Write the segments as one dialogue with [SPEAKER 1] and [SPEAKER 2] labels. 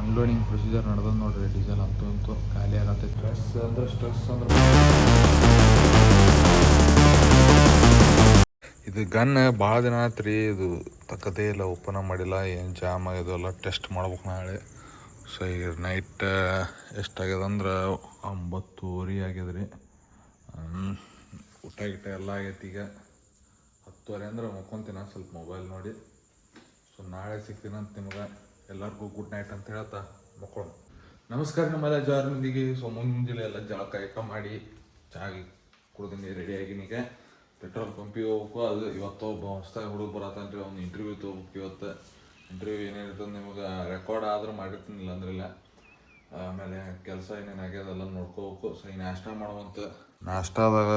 [SPEAKER 1] Unloading procedure ನಡೆದ ನೋಡ್ರಿ. Diesel ಅಂತೂ ಇಂತೂ ಖಾಲಿ ಆಗತ್ತೆ. ಸ್ಟ್ರೆಸ್ ಅಂದ್ರೆ ಇದು ಗನ್ ಭಾಳ ದಿನ ಆಯ್ತು ರೀ. ಇದು ತಕ್ಕದೇ ಇಲ್ಲ, ಓಪನ್ ಮಾಡಿಲ್ಲ. ಏನು ಜಾಮ್ ಆಗ್ಯದ ಎಲ್ಲ ಟೆಸ್ಟ್ ಮಾಡ್ಬೇಕು ನಾಳೆ. ಸೊ ಈಗ ನೈಟ್ ಎಷ್ಟಾಗ್ಯದ ಅಂದ್ರೆ 9:30 ಆಗ್ಯದ ರೀ. ಊಟ ಗಿಟ ಎಲ್ಲ ಆಗೈತಿ. ಈಗ 10:30 ಅಂದ್ರೆ ಮಕ್ಕೊಂತೀನಿ ಸ್ವಲ್ಪ ಮೊಬೈಲ್ ನೋಡಿ. ಸೊ ನಾಳೆ ಸಿಗ್ತೀನಂತ ನಿಮ್ಗೆ. ಎಲ್ಲರಿಗೂ ಗುಡ್ ನೈಟ್ ಅಂತ ಹೇಳ್ತಾ ಮಕ್ಕೊಳ್ಳೋಣ. ನಮಸ್ಕಾರ ನಮ್ಮೆಲ್ಲ ಜಾರನಿಗೆ. ಸೊ ಮುಂಜಾನೆ ಎಲ್ಲ ಜಳಕ ಮಾಡಿ ಚಾಗಿ ಕುಡ್ದೀನಿ, ರೆಡಿಯಾಗಿನಿ. ಈಗ ಪೆಟ್ರೋಲ್ ಪಂಪಿಗೆ ಹೋಗ್ಬೇಕು. ಅದು ಇವತ್ತು ಒಬ್ಬ ಹೊಸ್ದಾಗಿ ಹುಡುಗ ಬರತ್ತಂದ್ರೆ ಒಂದು ಇಂಟರ್ವ್ಯೂ ತೊಗೋಬೇಕು. ಇವತ್ತು ಇಂಟರ್ವ್ಯೂ ಏನೇನಿರ್ತದೆ ನಿಮಗೆ ರೆಕಾರ್ಡ್ ಆದ್ರೆ ಮಾಡಿರ್ತೀನಿಲ್ಲ ಅಂದ್ರಿಲ್ಲ. ಆಮೇಲೆ ಕೆಲಸ ಏನೇನು ಆಗ್ಯದೆಲ್ಲ ನೋಡ್ಕೋಬೇಕು. ಸೊ ಈ ನಾಷ್ಟ ಮಾಡುವಂಥ ನಾಷ್ಟಾದಾಗ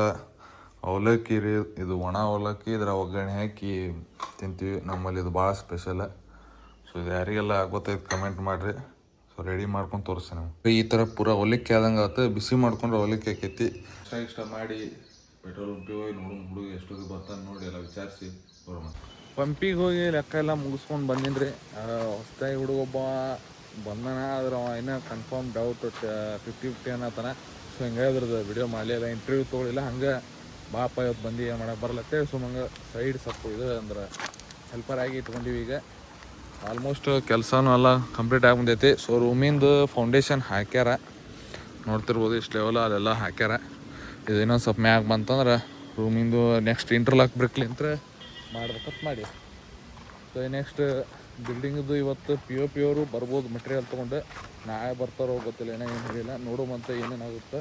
[SPEAKER 1] ಅವಲಕ್ಕಿ ರೀ. ಇದು ಒಣ ಅವಲಕ್ಕಿ, ಇದರ ಒಗ್ಗರಣೆ ಹಾಕಿ ತಿಂತೀವಿ. ನಮ್ಮಲ್ಲಿ ಇದು ಭಾಳ ಸ್ಪೆಷಲ್. ಸೊ ಇದು ಯಾರಿಗೆಲ್ಲ ಗೊತ್ತೈತೆ ಕಮೆಂಟ್ ಮಾಡಿರಿ. ಸೊ ರೆಡಿ ಮಾಡ್ಕೊಂಡು ತೋರಿಸ್ತೀನಿ ನಾವು. ಈ ಥರ ಪೂರ ಅವಲಕ್ಕಿ ಆದಂಗೆ ಆಗುತ್ತೆ. ಬಿಸಿ ಮಾಡ್ಕೊಂಡ್ರೆ ಅವಲಕ್ಕಿ ಆಕೈತಿ. ಇಷ್ಟ ಮಾಡಿ ಪೆಟ್ರೋಲ್ ಪಂಪಿಗೆ ಹೋಗಿ ನೋಡು ಹುಡುಗ ಎಷ್ಟೊತ್ತಿಗೆ ಬರ್ತಾನೆ ನೋಡಿ ಎಲ್ಲ ವಿಚಾರಿಸಿ ಬರೋಣ. ಪಂಪಿಗೆ ಹೋಗಿ ಲೆಕ್ಕ ಎಲ್ಲ ಮುಗಿಸ್ಕೊಂಡು ಬಂದೀನಿ ರೀ. ಹೊಸ್ದಾಗಿ ಹುಡುಗೊಬ್ಬ ಬಂದನ. ಆದ್ರೆ ಅವ ಇನ್ನೂ ಕನ್ಫರ್ಮ್ ಡೌಟ್ 50-50 ಅನ್ನತ್ತಾನ. ಸೊ ಹಿಂಗೆ ಅದ್ರದ್ದು ವಿಡಿಯೋ ಮಾಡಲಿಲ್ಲ, ಇಂಟರ್ವ್ಯೂ ತೊಗೊಳಿಲ್ಲ. ಹಂಗೆ ಬಾಪ ಇವತ್ತು ಬಂದು ಏನು ಮಾಡಕ್ಕೆ ಬರಲತ್ತೆ. ಸುಮ್ಮಂಗೆ ಸೈಡ್ ಸ್ವಲ್ಪ ಇದು ಅಂದ್ರೆ ಹೆಲ್ಪರ್ ಆಗಿ ಇಟ್ಕೊಂಡಿವಿ. ಈಗ ಆಲ್ಮೋಸ್ಟ್ ಕೆಲಸನೂ ಎಲ್ಲ ಕಂಪ್ಲೀಟ್ ಆಗಿ ಬಂದೈತಿ. ಸೊ ರೂಮಿಂದು ಫೌಂಡೇಶನ್ ಹಾಕ್ಯಾರ, ನೋಡ್ತಿರ್ಬೋದು. ಇಷ್ಟು ಲೆವೆಲ್ ಅಲ್ಲೆಲ್ಲ ಹಾಕ್ಯಾರ. ಇದು ಇನ್ನೊಂದು ಸ್ವಲ್ಪ ಮ್ಯಾಗ ಬಂತಂದ್ರೆ ರೂಮಿಂದು ನೆಕ್ಸ್ಟ್ ಇಂಟರ್ಲಾಕ್ ಬ್ರಿಕ್ಲಿಂತ ಮಾಡ್ಬೇಕಂತ ಮಾಡಿ. ಸೊ ನೆಕ್ಸ್ಟ್ ಬಿಲ್ಡಿಂಗ್ದು ಇವತ್ತು ಪಿ ಅವರು ಬರ್ಬೋದು ಮೆಟೀರಿಯಲ್ ತೊಗೊಂಡು. ನಾಳೆ ಬರ್ತಾರೋ ಗೊತ್ತಿಲ್ಲ, ಏನೋ ಏನು ಹೇಳಿಲ್ಲ. ನೋಡುವಂತ ಏನೇನಾಗುತ್ತೆ.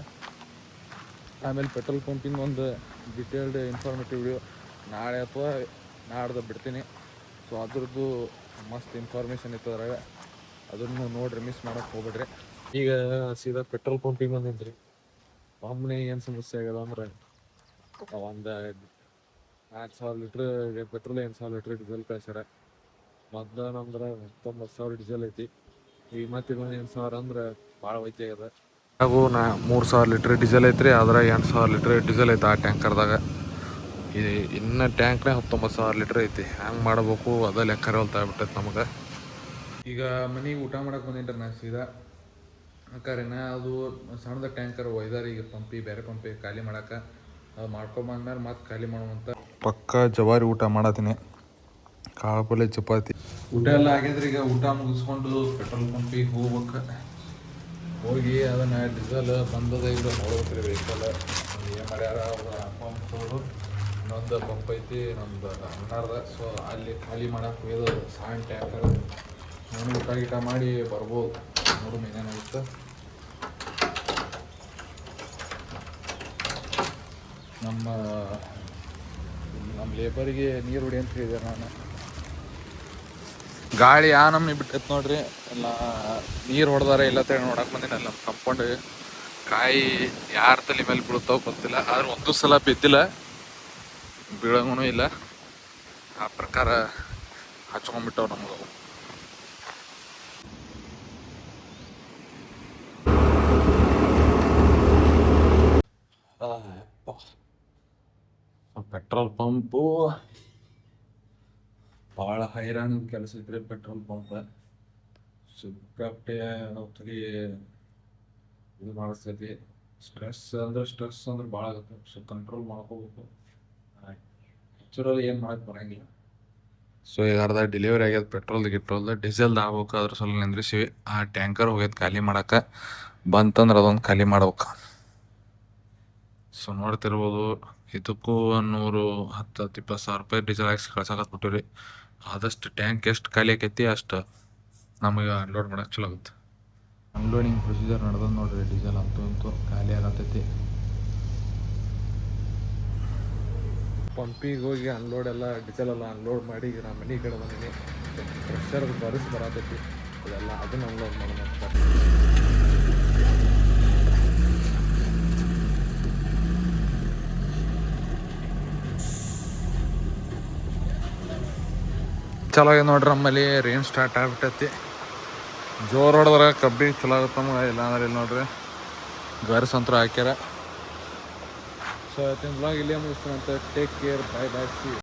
[SPEAKER 1] ಆಮೇಲೆ ಪೆಟ್ರೋಲ್ ಪಂಪಿಂದ ಒಂದು ಡಿಟೇಲ್ಡ್ ಇನ್ಫಾರ್ಮೇಟಿವ್ ವಿಡಿಯೋ ನಾಳೆ ಅಥವಾ ನಾಡ್ದು ಬಿಡ್ತೀನಿ. ಸೊ ಅದ್ರದ್ದು ಮಸ್ತ್ ಇನ್ಫಾರ್ಮೇಷನ್ ಇರ್ತದ್ರಾಗ, ಅದನ್ನು ನೋಡ್ರಿ, ಮಿಸ್ ಮಾಡೋಕ್ಕೆ ಹೋಗ್ಬೇಡ್ರಿ. ಈಗ ಸೀದಾ ಪೆಟ್ರೋಲ್ ಪಂಪಿಗೆ ಬಂದಿದ್ರಿ. ಒಮ್ಮೆ ಏನು ಸಮಸ್ಯೆ ಆಗ್ಯದ ಅಂದ್ರೆ ಒಂದು 4,000 ಲೀಟ್ರ್ ಪೆಟ್ರೋಲ್, 8,000 ಲೀಟ್ರ್ ಡೀಸೆಲ್ ಕಳ್ಸ್ಯಾರ. ಮೊದಲು ನಮ್ದ್ರೆ 19,000 ಡೀಸೆಲ್ ಐತಿ. ಈಗ ಮತ್ತೆ 8,000 ಅಂದ್ರೆ ಭಾಳ ವೈತಿ ಆಗ್ಯದ. ಹಾಗೂ 3,000 ಲೀಟ್ರ್ ಡೀಸೆಲ್ ಐತ್ರಿ. ಅದ್ರಾಗ 8,000 ಲೀಟ್ರ್ ಡೀಸೆಲ್ ಐತೆ ಆ ಟ್ಯಾಂಕರ್ದಾಗ. ಇದು ಇನ್ನು ಟ್ಯಾಂಕ್ನೇ 19,000 ಲೀಟ್ರ್ ಐತಿ. ಹ್ಯಾಂಗೆ ಮಾಡಬೇಕು ಅದ ಲೆಕ್ಕ ಆಗ್ಬಿಟ್ಟೈತೆ ನಮಗೆ. ಈಗ ಮನೆಗೆ ಊಟ ಮಾಡಕ್ಕೆ ಬಂದಿನ್ರಿ ನಾ ಸೀದಾ. ಯಾಕಂದ್ರೆ ಅದು ಸಣ್ಣದ ಟ್ಯಾಂಕರ್ ಒಯ್ದಾರ ಈಗ ಬೇರೆ ಪಂಪಿಗೆ ಖಾಲಿ ಮಾಡೋಕೆ. ಅದು ಮಾಡ್ಕೊಂಬಂದ್ಮೇಲೆ ಮತ್ತೆ ಖಾಲಿ ಮಾಡುವಂಥ ಪಕ್ಕ ಜವಾರಿ ಊಟ ಮಾಡತ್ತೀನಿ. ಕಾಳು ಪಲ್ಯ ಚಪಾತಿ ಊಟ ಎಲ್ಲ ಆಗ್ಯದ್ರಿ. ಈಗ ಊಟ ಮುಗಿಸ್ಕೊಂಡು ಪೆಟ್ರೋಲ್ ಪಂಪಿಗೆ ಹೋಗ್ಬೇಕು. ಹೋಗಿ ಅದನ್ನು ಡೀಸೆಲ್ ಬಂದದ ಇಲ್ಲ ನೋಡ್ಬೇಕ್ರಿ. ವೆಹಿಕಲ್ ಏನು ಮಾಡ್ಯಾರ ಅವ್ರು ಪಂಪ್ಗಳು. ಇನ್ನೊಂದು ಪಂಪ್ ಐತಿ ನಮ್ದು ಅಣ್ಣಾರ್ದ. ಸೊ ಅಲ್ಲಿ ಖಾಲಿ ಮಾಡಕ್ಕೆ ಹೋಗೋದು ಸಣ್ಣ ಟ್ಯಾಂಕರ್. ನಾನು ಊಟ ಗೀಟ ಮಾಡಿ ಬರ್ಬೋದು. ನೋಡು ಏನೇನಾಗುತ್ತೆ. ನಮ್ಮ ಲೇಬರಿಗೆ ನೀರು ಹೊಡಿ ಅಂತ ಹೇಳಿದೆ ನಾನು. ಗಾಳಿ ನಮ್ಮನೆ ಬಿಟ್ಟೈತೆ ನೋಡ್ರಿ. ಎಲ್ಲ ನೀರು ಹೊಡೆದಾರೆ ಇಲ್ಲ ತೇಳಿ ನೋಡಕ್ಕೆ ಬಂದಿನಲ್ಲ. ನಮ್ಮ ಕಂಪೌಂಡ್ ಕಾಯಿ ಯಾರ ತಲೆ ಮೇಲೆ ಬೀಳ್ತಾವ ಗೊತ್ತಿಲ್ಲ. ಆದ್ರೆ ಒಂದು ಸಲ ಬಿದ್ದಿಲ್ಲ, ಬೀಳಂಗೂ ಇಲ್ಲ. ಆ ಪ್ರಕಾರ ಹಚ್ಕೊಂಡ್ಬಿಟ್ಟವು ನಮ್ಗೆ. ಪೆಟ್ರೋಲ್ ಪಂಪು ಭಾಳ ಹೈರಾಣ ಕೆಲಸ ಇದ್ರೆ ಪೆಟ್ರೋಲ್ ಪಂಪ್ ಸಿಕ್ಕಾಪಟ್ಟೆ ತಲೆ ಇದು ಮಾಡಿಸ್ತೈತಿ. ಸ್ಟ್ರೆಸ್ ಅಂದ್ರೆ ಭಾಳ ಆಗುತ್ತೆ. ಸೊ ಕಂಟ್ರೋಲ್ ಮಾಡ್ಕೋಬೇಕು. ಆ್ಯಕ್ಚುಲಿ ಏನು ಮಾಡಕ್ಕೆ ಬರೋಂಗಿಲ್ಲ. ಸೊ ಈಗ ಅರ್ಧ ಡೆಲಿವರಿ ಆಗ್ಯದ ಪೆಟ್ರೋಲ್ದು ಡೀಸೆಲ್ದು ಆಗ್ಬೇಕು. ಅದ್ರ ಸಲ ನಿಂದ್ರಿಸಿವಿ. ಆ ಟ್ಯಾಂಕರ್ ಹೋಗ್ಯದ ಖಾಲಿ ಮಾಡೋಕೆ. ಬಂತಂದ್ರೆ ಅದೊಂದು ಖಾಲಿ ಮಾಡ್ಬೇಕು. ಸೊ ನೋಡ್ತಿರ್ಬೋದು, ಇದಕ್ಕೂ 110-20 ಸಾವಿರ ರೂಪಾಯಿ ಡೀಸೆಲ್ ಹಾಕ್ಸಿ ಕಳ್ಸಕತ್ಬಿಟ್ಟಿವಿ ರೀ. ಆದಷ್ಟು ಟ್ಯಾಂಕ್ ಎಷ್ಟು ಖಾಲಿ ಆಕೈತಿ ಅಷ್ಟು ನಮಗೆ ಅನ್ಲೋಡ್ ಮಾಡೋಕೆ ಚಲೋ ಆಗುತ್ತೆ. ಅನ್ಲೋಡಿಂಗ್ ಪ್ರೊಸೀಜರ್ ನಡೆದ ನೋಡ್ರಿ. ಡೀಸೆಲ್ ಅಂತೂ ಇಂತೂ ಖಾಲಿ ಆಗತ್ತೈತಿ. ಪಂಪಿಗೆ ಹೋಗಿ ಅನ್ಲೋಡ್ ಎಲ್ಲ ಡೀಸೆಲ್ ಎಲ್ಲ ಅನ್ಲೋಡ್ ಮಾಡಿ ಈಗ ನಾನು ಮನೆ ಕಡೆ ಬಂದೀನಿ. ಪ್ರೆಷರ್ ಬರಿಸಿ ಬರತೈತಿ. ಇದೆಲ್ಲ ಅದನ್ನು ಅನ್ಲೋಡ್ ಮಾಡೋಣ. ಚಲೋ ಆಗಿದೆ ನೋಡ್ರಿ. ನಮ್ಮಲ್ಲಿ ರೇನ್ ಸ್ಟಾರ್ಟ್ ಆಗ್ಬಿಟ್ಟೈತಿ. ಜೋರು ಹೊಡೆದ್ರೆ ಕಬ್ಬಿಗೆ ಚಲೋ ಆಗುತ್ತೆ ನಮ್ಗೆ. ಇಲ್ಲಾಂದ್ರೆ ಇಲ್ಲಿ ನೋಡ್ರಿ ಗರ್ಸ್ ಅಂತೂ ಹಾಕ್ಯಾರ. ಸೊ ಇವತ್ತಿನ ಬ್ಲಾಗ್ ಇಲ್ಲೇ ಮುಗಿಸ್ತಾನಂತ. Take care, bye C.